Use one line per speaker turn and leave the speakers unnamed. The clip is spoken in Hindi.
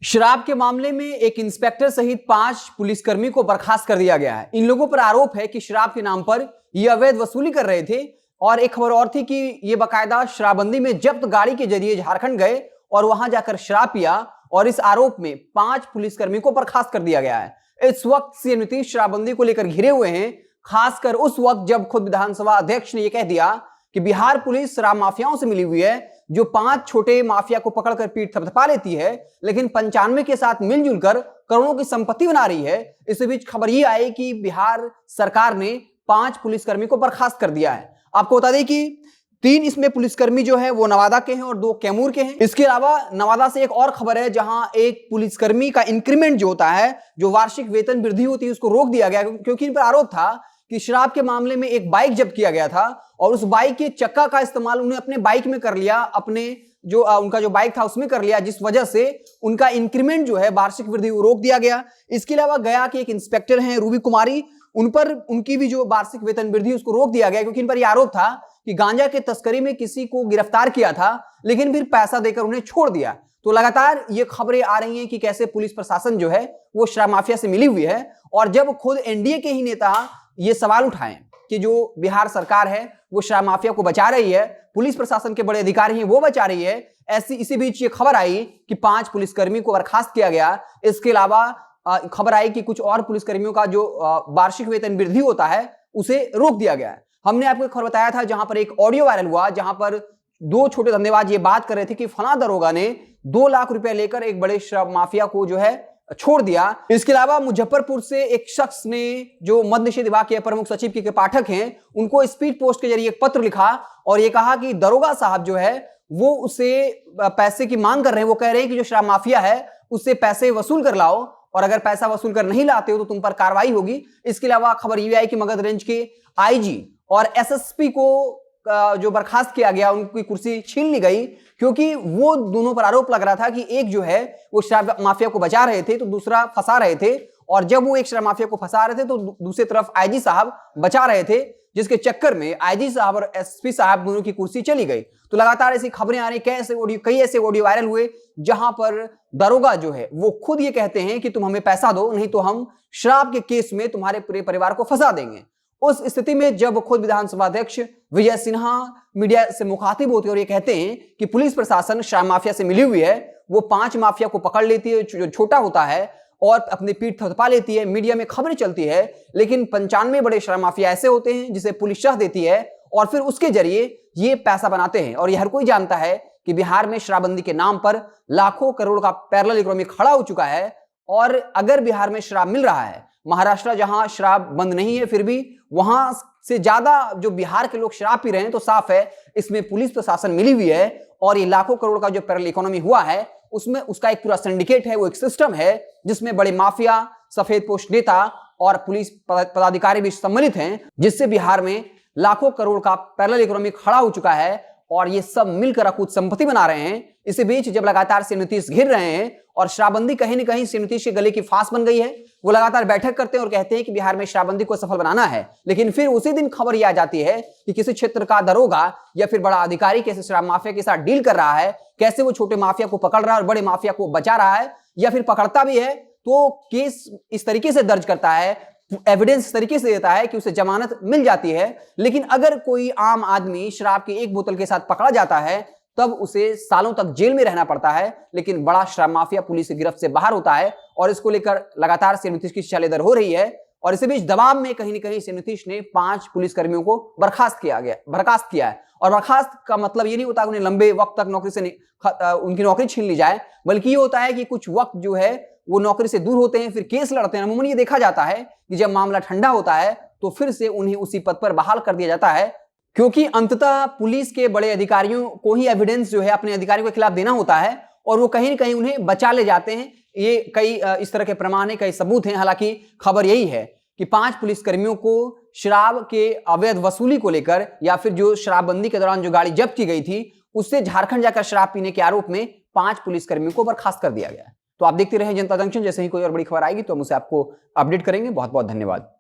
शराब के मामले में एक इंस्पेक्टर सहित 5 पुलिसकर्मी को बर्खास्त कर दिया गया है। इन लोगों पर आरोप है कि शराब के नाम पर ये अवैध वसूली कर रहे थे। और एक खबर और थी कि ये बाकायदा शराबबंदी में जब्त गाड़ी के जरिए झारखंड गए और वहां जाकर शराब पिया, और इस आरोप में 5 पुलिसकर्मी को बर्खास्त कर दिया गया है। इस वक्त सीएम नीतीश शराबबंदी को लेकर घिरे हुए हैं, खासकर उस वक्त जब खुद विधानसभा अध्यक्ष ने यह कह दिया कि बिहार पुलिस शराब माफियाओं से मिली हुई है, जो 5 छोटे माफिया को पकड़कर पीठ थपथपा लेती है, लेकिन 95 के साथ मिलजुल कर करोड़ों की संपत्ति बना रही है। इस बीच खबर यह आई कि बिहार सरकार ने 5 पुलिसकर्मी को बर्खास्त कर दिया है। आपको बता दें कि 3 इसमें पुलिसकर्मी जो है वो नवादा के हैं और 2 कैमूर के हैं। इसके अलावा नवादा से एक और खबर है, जहां एक पुलिसकर्मी का इंक्रीमेंट जो होता है, जो वार्षिक वेतन वृद्धि होती है, उसको रोक दिया गया, क्योंकि इन पर आरोप था कि शराब के मामले में एक बाइक जब्त किया गया था और उस बाइक के चक्का का इस्तेमाल उन्हें अपने बाइक में कर लिया, अपने जो उनका जो बाइक था उसमें कर लिया, जिस वजह से उनका इंक्रीमेंट जो है वार्षिक वृद्धि वो रोक दिया गया। इसके अलावा गया के एक इंस्पेक्टर हैं रूबी कुमारी, उन पर उनकी भी जो वार्षिक वेतन वृद्धि उसको रोक दिया गया, क्योंकि इन पर यह आरोप था कि गांजा के तस्करी में किसी को गिरफ्तार किया था, लेकिन फिर पैसा देकर उन्हें छोड़ दिया। तो लगातार ये खबरें आ रही हैं कि कैसे पुलिस प्रशासन जो है वो शराब माफिया से मिली हुई है। और जब खुद एनडीए के ही नेता ये सवाल उठाएं कि जो बिहार सरकार है वो शराब माफिया को बचा रही है, पुलिस प्रशासन के बड़े अधिकारी हैं वो बचा रही है, इसी बीच ये खबर आई कि 5 पुलिसकर्मी को बर्खास्त किया गया। इसके अलावा खबर आई कि कुछ और पुलिसकर्मियों का जो वार्षिक वेतन वृद्धि होता है उसे रोक दिया गया है। हमने आपको खबर बताया था, जहां पर एक ऑडियो वायरल हुआ, जहां पर 2 छोटे धंधेबाज ये बात कर रहे थे कि फला दरोगा ने 2 लाख रुपए लेकर एक बड़े शराब माफिया को जो है छोड़ दिया। इसके अलावा मुजफ्फरपुर से एक शख्स ने, जो मद्य निषेध विभाग के प्रमुख सचिव के पाठक हैं, उनको स्पीड पोस्ट के जरिए एक पत्र लिखा और ये कहा कि दरोगा साहब जो है वो उसे पैसे की मांग कर रहे हैं। वो कह रहे हैं कि जो शराब माफिया है उससे पैसे वसूल कर लाओ, और अगर पैसा वसूल कर नहीं लाते हो तो तुम पर कार्रवाई होगी। इसके अलावा खबर यह आई कि मगध रेंज के आईजी और एसएसपी को जो बर्खास्त किया गया, उनकी कुर्सी छीन ली गई, क्योंकि वो दोनों पर आरोप लग रहा था कि एक जो है वो शराब माफिया को बचा रहे थे तो दूसरा फंसा रहे थे, और जब वो एक शराब माफिया को फंसा रहे थे तो दूसरी तरफ आईजी साहब बचा रहे थे, जिसके चक्कर में आईजी साहब और एसपी साहब दोनों की कुर्सी चली गई। तो लगातार ऐसी खबरें आ रही, कई ऐसे ऑडियो वायरल हुए जहां पर दरोगा जो है वो खुद ये कहते हैं कि तुम हमें पैसा दो, नहीं तो हम शराब के केस में तुम्हारे पूरे परिवार को फंसा देंगे। उस स्थिति में जब खुद विधानसभा अध्यक्ष विजय सिन्हा मीडिया से मुखातिब होते हैं और ये कहते हैं कि पुलिस प्रशासन शराब माफिया से मिली हुई है, वो 5 माफिया को पकड़ लेती है जो छोटा होता है और अपनी पीठ थपथपा लेती है, मीडिया में खबरें चलती है, लेकिन 95 बड़े शराब माफिया ऐसे होते हैं जिसे पुलिस शह देती है और फिर उसके जरिए ये पैसा बनाते हैं। और ये हर कोई जानता है कि बिहार में शराबबंदी के नाम पर लाखों करोड़ का पैरेलल इकोनॉमी खड़ा हो चुका है। और अगर बिहार में शराब मिल रहा है, महाराष्ट्र जहां शराब बंद नहीं है फिर भी वहां से ज्यादा जो बिहार के लोग शराब पी रहे हैं, तो साफ है इसमें पुलिस प्रशासन मिली हुई है। और ये लाखों करोड़ का जो पैरेलल इकोनॉमी हुआ है उसमें उसका एक पूरा सिंडिकेट है, वो एक सिस्टम है जिसमें बड़े माफिया, सफेद पोस्ट नेता और पुलिस पदाधिकारी भी सम्मिलित हैं, जिससे बिहार में लाखों करोड़ का पैरेलल इकोनॉमी खड़ा हो चुका है और ये सब मिलकर अकूत संपत्ति बना रहे हैं। इसी बीच जब लगातार सीएम नीतीश घिर रहे हैं और शराबबंदी कहीं न कहीं सीएम नीतीश के गले की फांस बन गई है, वो लगातार बैठक करते हैं और कहते हैं कि बिहार में शराबबंदी को सफल बनाना है, लेकिन फिर उसी दिन खबर यह आ जाती है कि किसी क्षेत्र का दरोगा या फिर बड़ा अधिकारी कैसे शराब माफिया के साथ डील कर रहा है, कैसे वो छोटे माफिया को पकड़ रहा है और बड़े माफिया को बचा रहा है, या फिर पकड़ता भी है तो केस इस तरीके से दर्ज करता है, एविडेंस इस तरीके से देता है कि उसे जमानत मिल जाती है। लेकिन अगर कोई आम आदमी शराब की एक बोतल के साथ पकड़ा जाता है तब उसे सालों तक जेल में रहना पड़ता है। लेकिन बड़ा शराब माफिया पुलिस की गिरफ्त से बाहर होता है और इसको लेकर लगातार सीएम नीतीश की चालेदर हो रही है। और इसी बीच दबाव में कहीं न कहीं सीएम नीतीश ने 5 पुलिसकर्मियों को बर्खास्त किया है। और बर्खास्त का मतलब ये नहीं होता कि उन्हें लंबे वक्त तक नौकरी से उनकी नौकरी छीन ली जाए, बल्कि ये होता है कि कुछ वक्त जो है वो नौकरी से दूर होते हैं, फिर केस लड़ते हैं। अमूमन ये देखा जाता है कि जब मामला ठंडा होता है तो फिर से उन्हें उसी पद पर बहाल कर दिया जाता है, क्योंकि अंततः पुलिस के बड़े अधिकारियों को ही एविडेंस जो है अपने अधिकारियों के खिलाफ देना होता है और वो कहीं न कहीं उन्हें बचा ले जाते हैं। ये कई इस तरह के प्रमाण है, कई सबूत हैं। हालांकि खबर यही है कि 5 पुलिसकर्मियों को शराब के अवैध वसूली को लेकर या फिर जो शराबबंदी के दौरान जो गाड़ी जब्त की गई थी उससे झारखंड जाकर शराब पीने के आरोप में 5 पुलिसकर्मियों को बर्खास्त कर दिया गया है। तो आप देखते रहे जनता जंक्शन, जैसे ही कोई और बड़ी खबर आएगी तो हम उसे आपको अपडेट करेंगे। बहुत बहुत धन्यवाद।